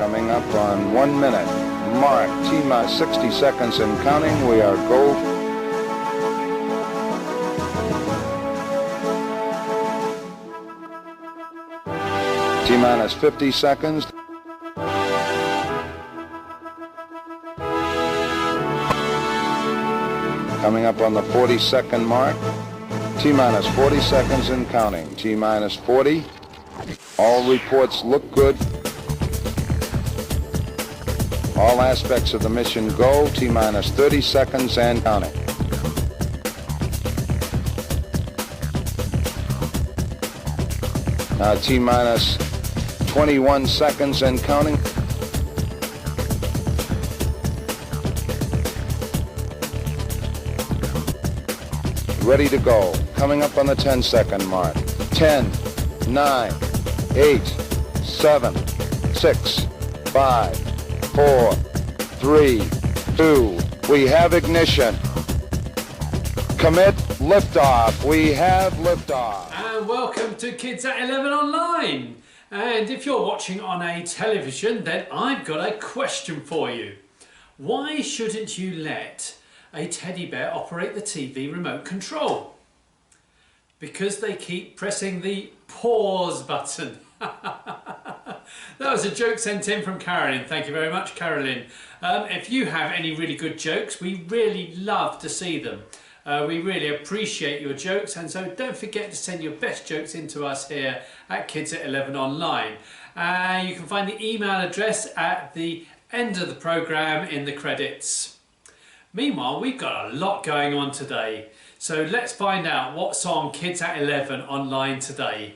coming up on 1 minute. Mark, T-minus 60 seconds and counting. We are go. T-minus 50 seconds. Coming up on the 40-second mark. T-minus 40 seconds and counting. T-minus 40. All reports look good. All aspects of the mission go. T-minus 30 seconds and counting. T-minus 21 seconds and counting. Ready to go. Coming up on the 10-second mark. 10, 9, 8, 7, 6, 5, 4, 3, 2. We have ignition. Commit liftoff. We have liftoff. And welcome to Kids at 11 Online. And if you're watching on a television, then I've got a question for you. Why shouldn't you let a teddy bear operate the TV remote control? Because they keep pressing the pause button. That was a joke sent in from Carolyn. Thank you very much, Carolyn. If you have any really good jokes, we really love to see them. We really appreciate your jokes, and so don't forget to send your best jokes in to us here at Kids at 11 Online. You can find the email address at the end of the programme in the credits. Meanwhile, we've got a lot going on today, so let's find out what's on Kids at 11 Online today.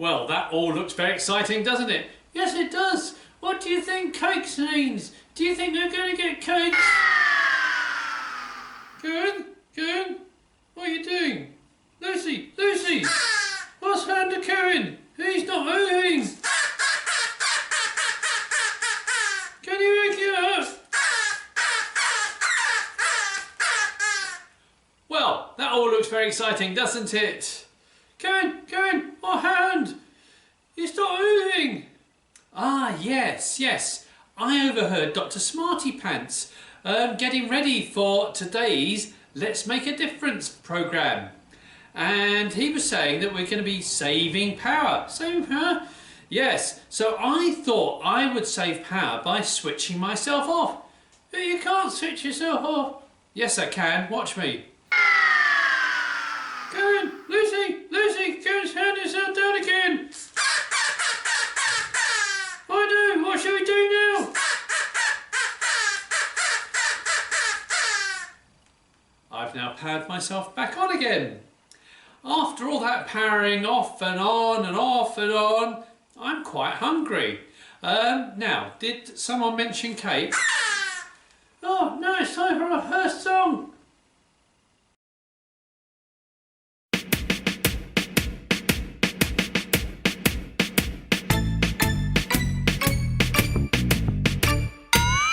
Well, that all looks very exciting, doesn't it? Yes, it does. What do you think cakes means? Do you think they're going to get cakes? Karen? Karen? What are you doing? Lucy! Lucy! What's happened to Karen? He's not moving! Can you wake it up? Well, that all looks very exciting, doesn't it? Karen, Karen, what happened? You stopped moving. Ah, yes. I overheard Dr. Smarty Pants getting ready for today's Let's Make a Difference programme. And he was saying that we're going to be saving power. Saving power? Yes, so I thought I would save power by switching myself off. But you can't switch yourself off. Yes, I can. Watch me. Karen, Lucy, Karen's hand herself down again. I know, what should we do now? I've now powered myself back on again. After all that powering off and on and off and on, I'm quite hungry. Now, did someone mention cake? Oh, no, it's time for our first song.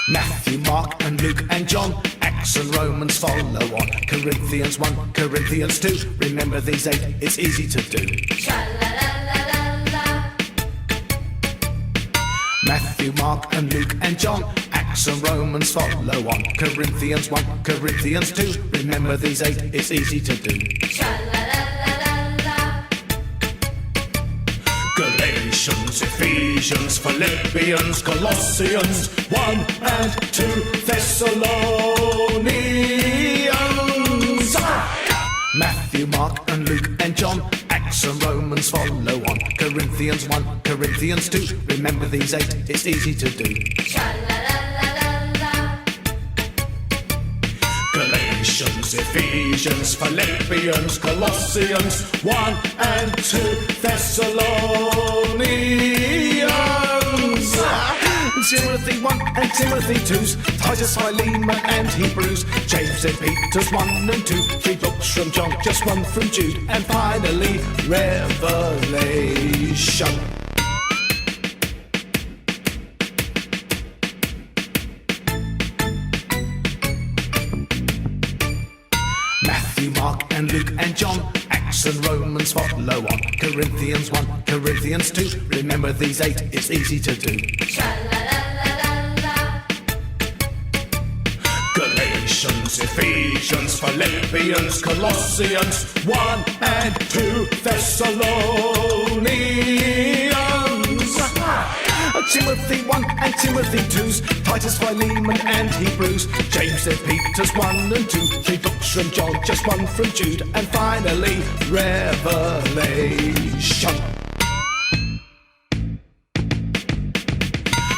Matthew, Mark and Luke and John, Acts and Romans follow on. Corinthians 1, Corinthians 2, remember these 8, it's easy to do. Sha-la-la-la-la-la. Matthew, Mark and Luke and John, Acts and Romans follow on. Corinthians 1, Corinthians 2, remember these 8, it's easy to do. Sha-la-la-la-la-la. Galatians, Ephesians, Philippians, Colossians, 1 and 2 Thessalonians. Matthew, Mark and Luke and John, Acts and Romans follow on. Corinthians 1, Corinthians 2, remember these 8, it's easy to do. Sha-la-la-la-la-la. Galatians, Ephesians, Philippians, Colossians, 1 and 2 Thessalonians. Timothy 1 and Timothy 2's, Titus, Philemon and Hebrews, James and Peter's 1 and 2, 3 books from John, just 1 from Jude, and finally Revelation. Matthew, Mark and Luke and John, Acts and Romans follow on, Corinthians 1, Corinthians 2, remember these 8, it's easy to do. Galatians, Ephesians, Philippians, Colossians, 1 and 2, Thessalonians. Timothy 1 and Timothy 2's, Titus, Philemon and Hebrews, James and Peter's 1 and 2, 3 books from John, just 1 from Jude, and finally Revelation.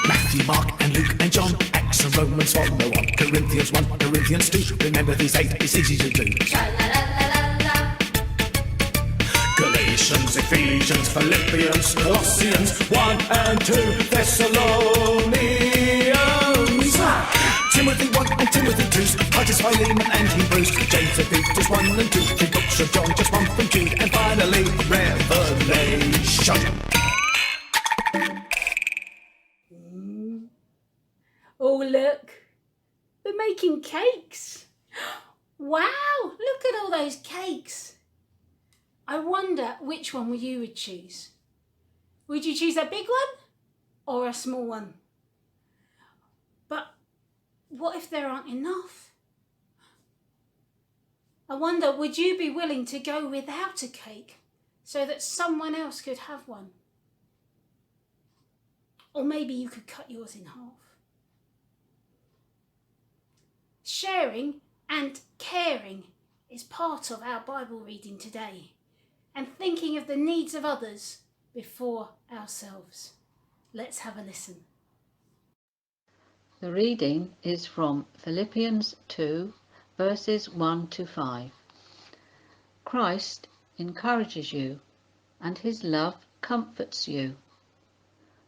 Matthew, Mark and Luke and John, Acts and Romans follow on, Corinthians 1, Corinthians 2, remember these 8, it's easy to do. Galatians, Ephesians, Philippians, Colossians, 1 and 2, Thessalonians. Timothy 1 and Timothy 2's, Titus, Philemon and Hebrews, James and Peter's 1 and 2, 3 books from John, just 1 from Jude, and finally Revelation. Oh, look, they're making cakes. Wow, look at all those cakes. I wonder which one you would choose. Would you choose a big one or a small one? But what if there aren't enough? I wonder, would you be willing to go without a cake so that someone else could have one? Or maybe you could cut yours in half. Sharing and caring is part of our Bible reading today, and thinking of the needs of others before ourselves. Let's have a listen. The reading is from Philippians 2, verses 1 to 5. Christ encourages you, and his love comforts you.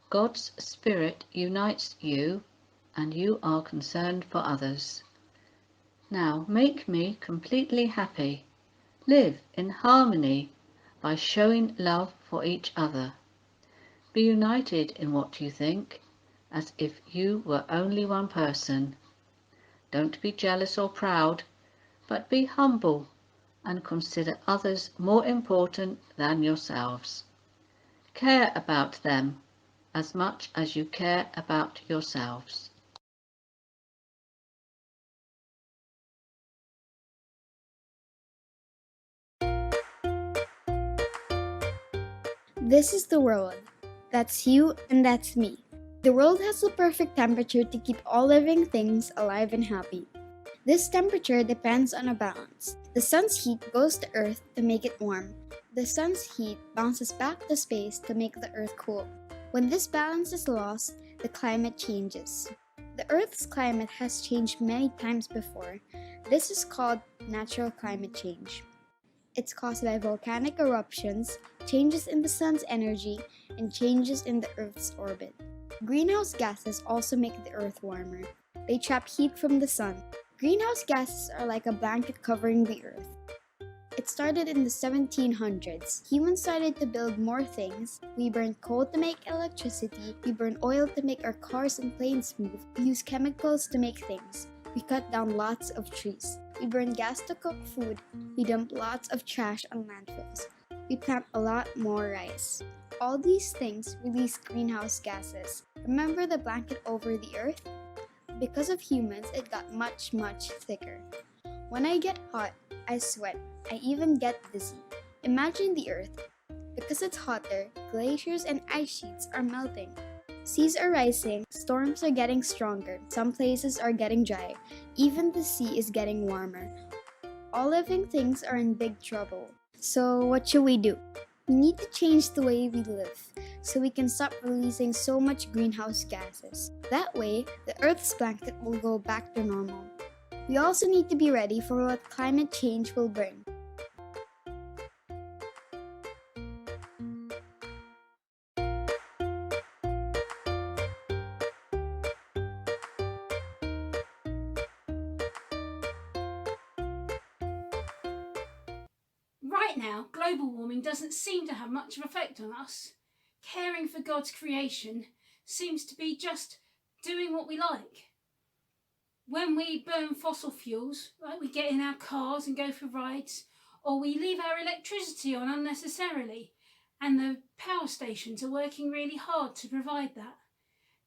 God's Spirit unites you, and you are concerned for others. Now make me completely happy. Live in harmony by showing love for each other. Be united in what you think, as if you were only one person. Don't be jealous or proud, but be humble and consider others more important than yourselves. Care about them as much as you care about yourselves. This is the world. That's you and that's me. The world has the perfect temperature to keep all living things alive and happy. This temperature depends on a balance. The sun's heat goes to Earth to make it warm. The sun's heat bounces back to space to make the Earth cool. When this balance is lost, the climate changes. The Earth's climate has changed many times before. This is called natural climate change. It's caused by volcanic eruptions, changes in the sun's energy, and changes in the Earth's orbit. Greenhouse gases also make the Earth warmer. They trap heat from the sun. Greenhouse gases are like a blanket covering the Earth. It started in the 1700s. Humans started to build more things. We burned coal to make electricity. We burned oil to make our cars and planes move. We use chemicals to make things. We cut down lots of trees. We burn gas to cook food. We dump lots of trash on landfills. We plant a lot more rice. All these things release greenhouse gases. Remember the blanket over the Earth? Because of humans, it got much, much thicker. When I get hot, I sweat. I even get dizzy. Imagine the Earth. Because it's hotter, glaciers and ice sheets are melting. Seas are rising, storms are getting stronger, some places are getting dry, even the sea is getting warmer. All living things are in big trouble. So what should we do? We need to change the way we live so we can stop releasing so much greenhouse gases. That way, the Earth's blanket will go back to normal. We also need to be ready for what climate change will bring. right now, global warming doesn't seem to have much of an effect on us. Caring for God's creation seems to be just doing what we like. When we burn fossil fuels, like we get in our cars and go for rides, or we leave our electricity on unnecessarily, and the power stations are working really hard to provide that,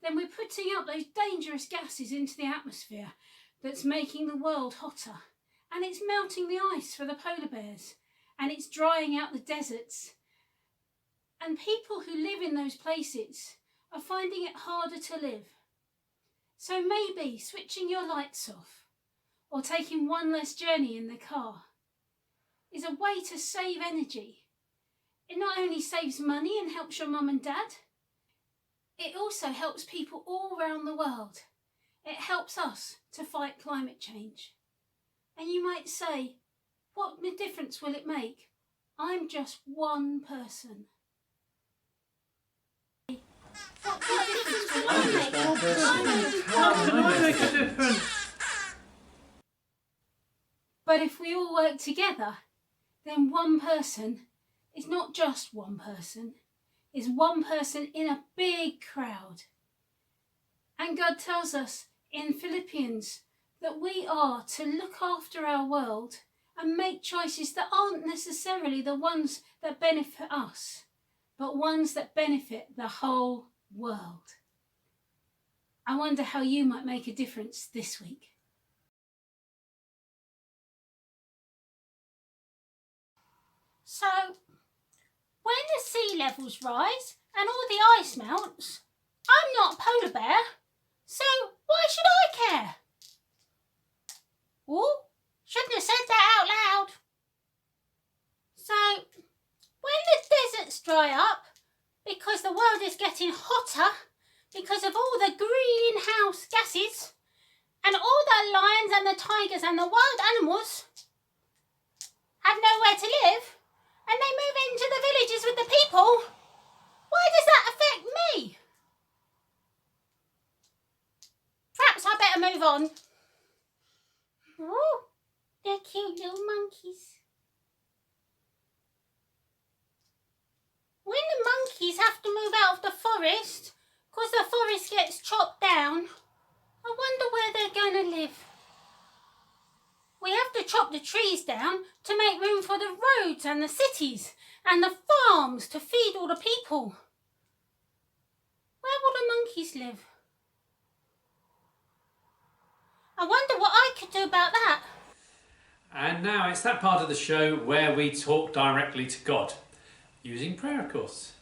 then we're putting up those dangerous gases into the atmosphere that's making the world hotter. And it's melting the ice for the polar bears, and it's drying out the deserts. And people who live in those places are finding it harder to live. So maybe switching your lights off or taking one less journey in the car is a way to save energy. It not only saves money and helps your mum and dad, it also helps people all around the world. It helps us to fight climate change. And you might say, what difference will it make? I'm just one person. What difference will I make? How can I make a difference? But if we all work together, then one person is not just one person, is one person in a big crowd. And God tells us in Philippians that we are to look after our world and make choices that aren't necessarily the ones that benefit us, but ones that benefit the whole world. I wonder how you might make a difference this week. So, when the sea levels rise and all the ice melts, I'm not a polar bear, so why should I care? Oh, shouldn't have said that out loud. So, when the deserts dry up, because the world is getting hotter, because of all the greenhouse gases, and all the lions and the tigers and the wild animals have nowhere to live, and they move into the villages with the people, why does that affect me? Perhaps I better move on. Oh, they're cute little monkeys. When the monkeys have to move out of the forest, because the forest gets chopped down, I wonder where they're going to live. We have to chop the trees down to make room for the roads and the cities and the farms to feed all the people. Where will the monkeys live? I wonder what I could do about that. And now it's that part of the show where we talk directly to God, using prayer, of course.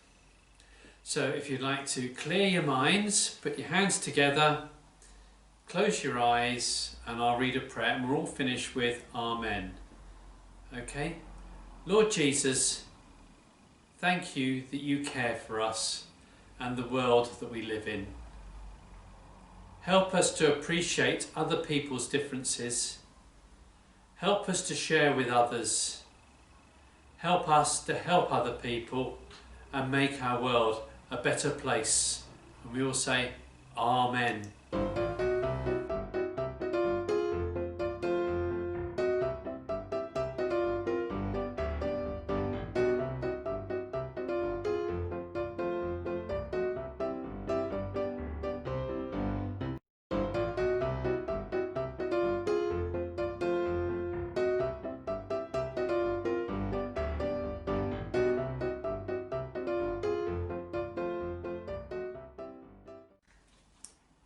So if you'd like to clear your minds, put your hands together, close your eyes, and I'll read a prayer, and we're all finished with Amen. Okay? Lord Jesus, thank you that you care for us and the world that we live in. Help us to appreciate other people's differences. Help us to share with others. Help us to help other people and make our world a better place. And we all say, Amen.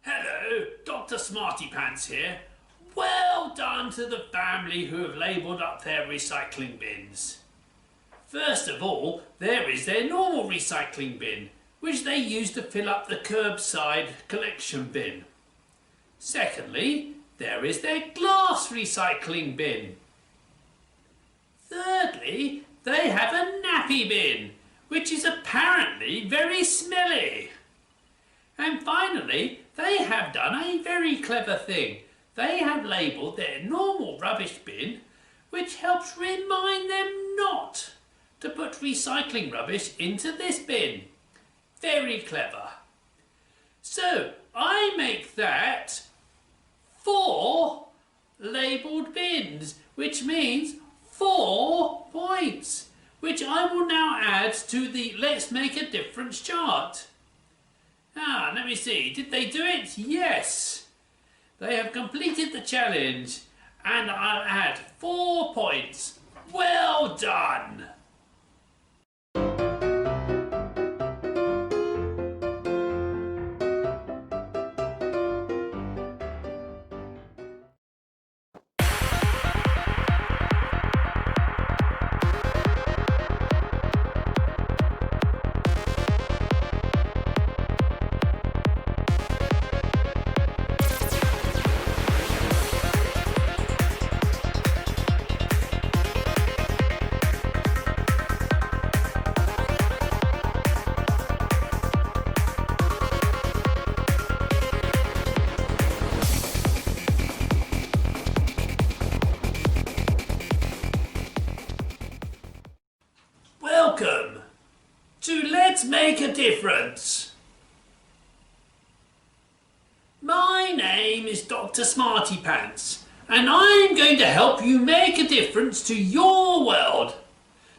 Hello, Dr. Smarty Pants here. Well done to the family who have labelled up their recycling bins. First of all, there is their normal recycling bin, which they use to fill up the curbside collection bin. Secondly, there is their glass recycling bin. Thirdly, they have a nappy bin, which is apparently very smelly. And finally, they have done a very clever thing. They have labelled their normal rubbish bin, which helps remind them not to put recycling rubbish into this bin. Very clever. So, I make that 4 labelled bins, which means 4 points, which I will now add to the Let's Make a Difference chart. Let me see. Did they do it? Yes. They have completed the challenge, and I'll add 4 points. Well done. Welcome to Let's Make a Difference. My name is Dr. Smarty Pants, and I'm going to help you make a difference to your world,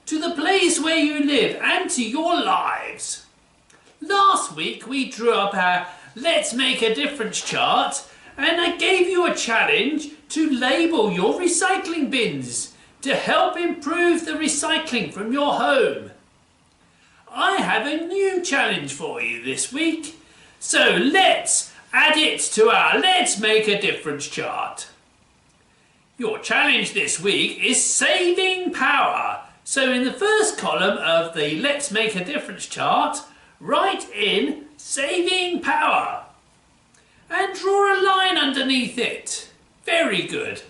to the place where you live, and to your lives. Last week we drew up our Let's Make a Difference chart, and I gave you a challenge to label your recycling bins to help improve the recycling from your home. I have a new challenge for you this week, so let's add it to our Let's Make a Difference chart. Your challenge this week is saving power. So in the first column of the Let's Make a Difference chart, write in saving power and draw a line underneath it. Very good.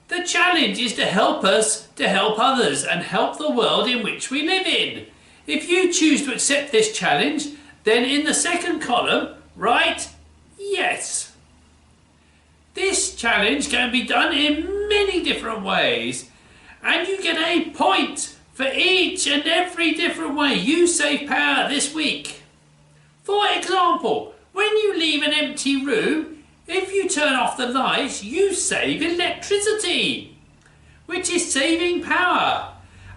The challenge is to help us to help others and help the world in which we live in. If you choose to accept this challenge, then in the second column, write yes. This challenge can be done in many different ways, and you get a point for each and every different way you save power this week. For example, when you leave an empty room, if you turn off the lights, you save electricity, which is saving power.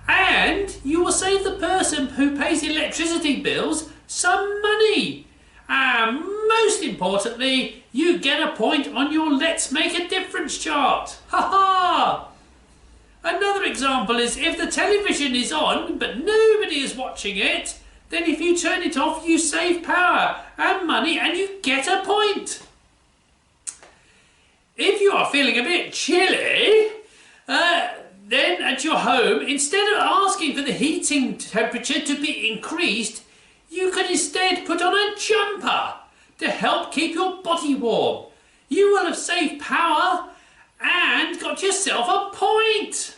And you will save the person who pays electricity bills some money. And most importantly, you get a point on your Let's Make a Difference chart. Ha ha! Another example is if the television is on but nobody is watching it, then if you turn it off, you save power and money and you get a point. If you are feeling a bit chilly, then at your home, instead of asking for the heating temperature to be increased, you can instead put on a jumper to help keep your body warm. You will have saved power and got yourself a point.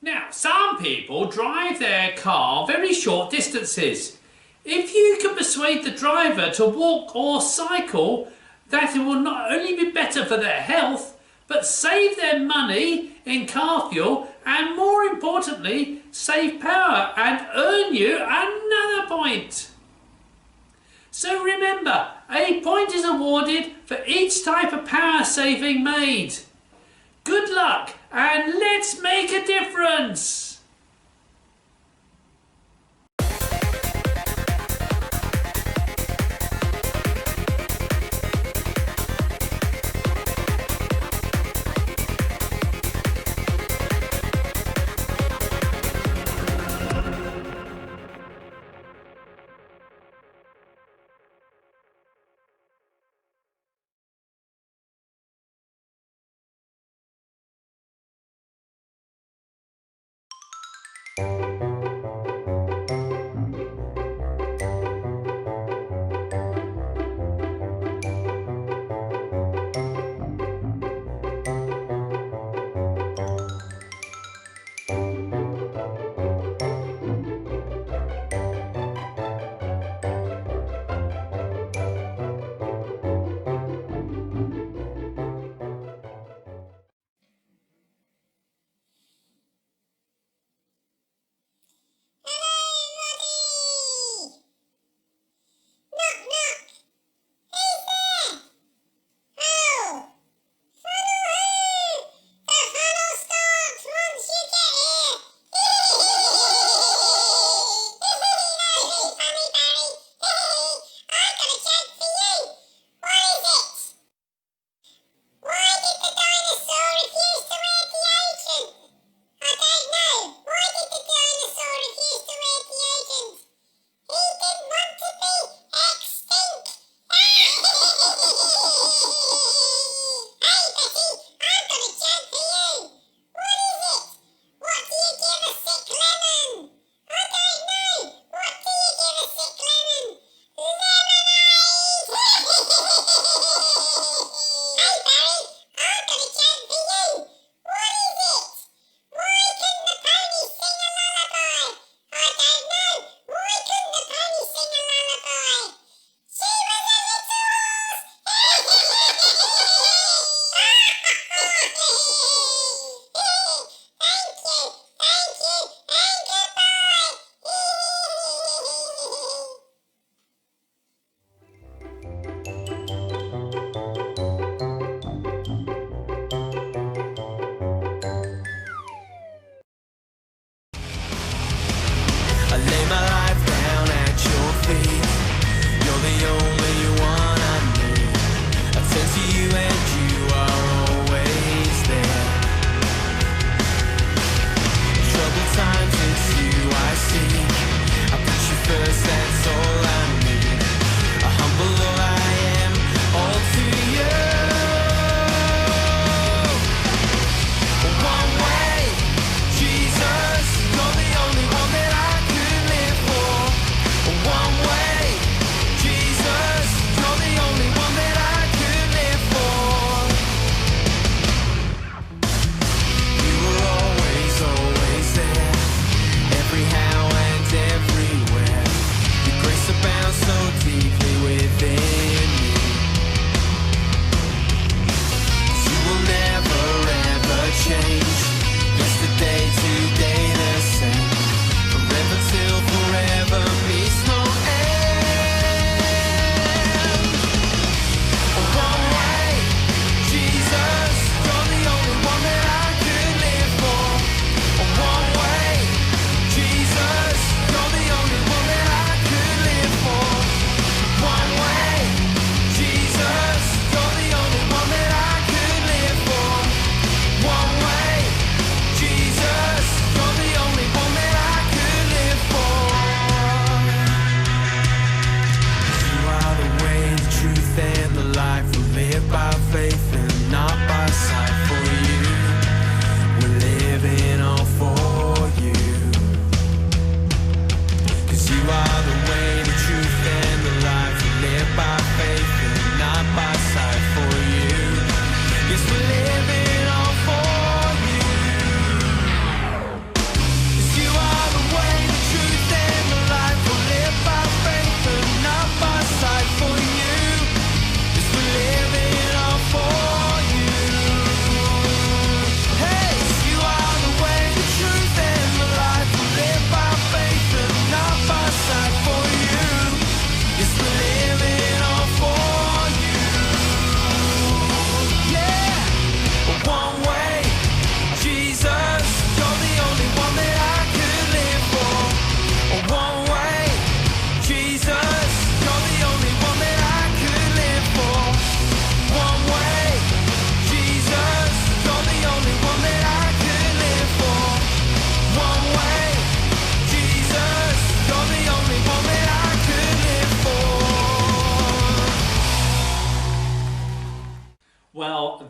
Now, some people drive their car very short distances. If you can persuade the driver to walk or cycle, that will not only be better for their health, but save their money in car fuel and, more importantly, save power and earn you another point. So remember, a point is awarded for each type of power saving made. Good luck and let's make a difference!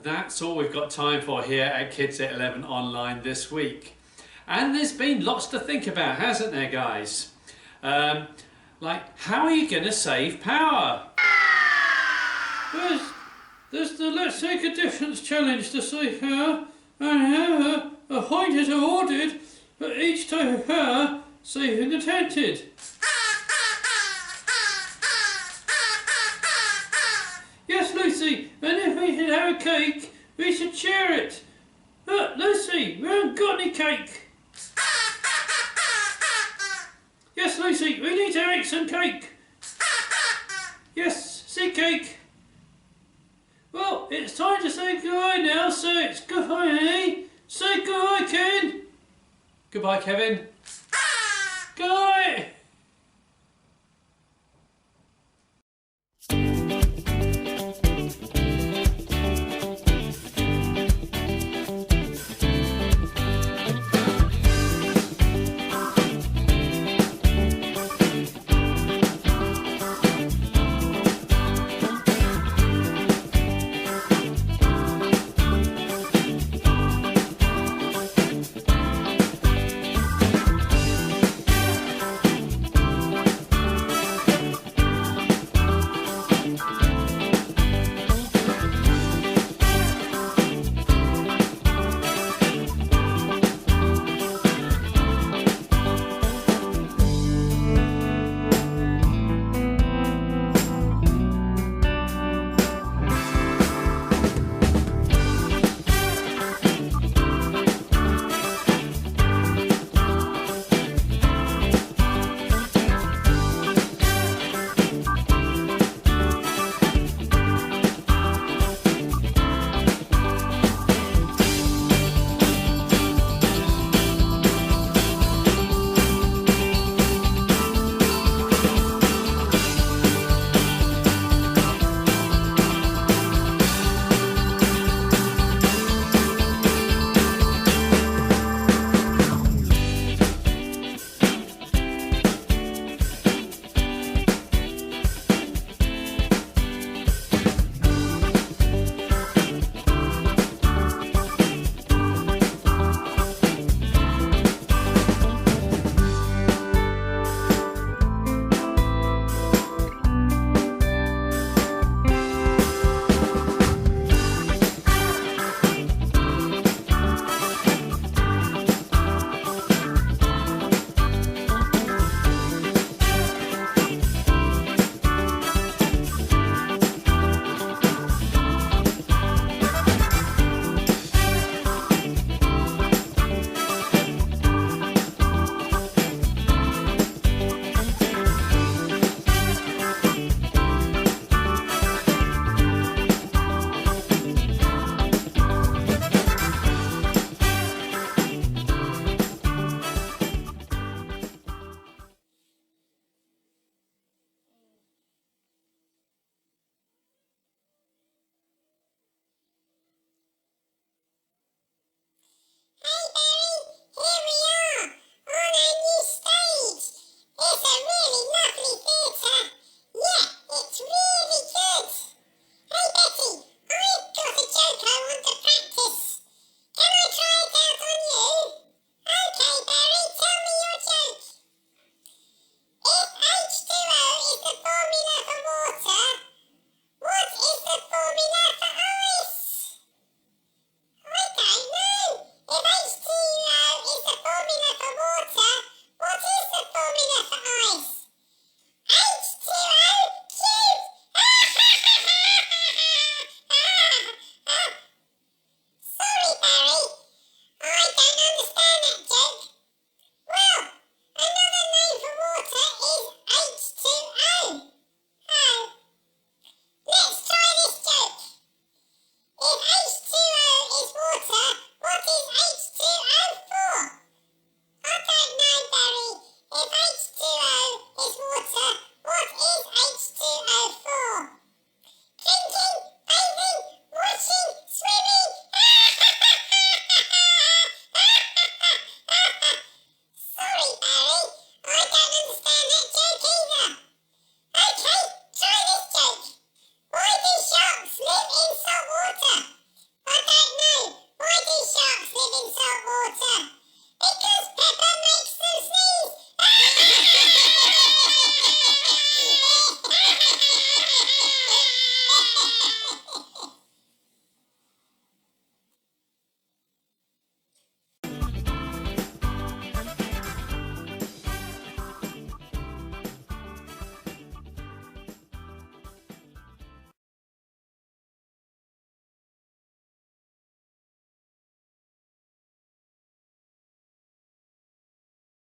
that's all we've got time for here at Kids at 11 Online this week. And there's been lots to think about, hasn't there, guys? Like, how are you going to save power? There's the Let's Make a Difference challenge to save power, and a point is awarded for each type of power saving attempted. Yes, Lucy, and if we should have a cake, we should share it. But Lucy, we haven't got any cake. Yes, Lucy, we need to make some cake. Yes, see cake. Well, it's time to say goodbye now, so it's goodbye, eh? Say goodbye, Ken. Goodbye, Kevin. Goodbye.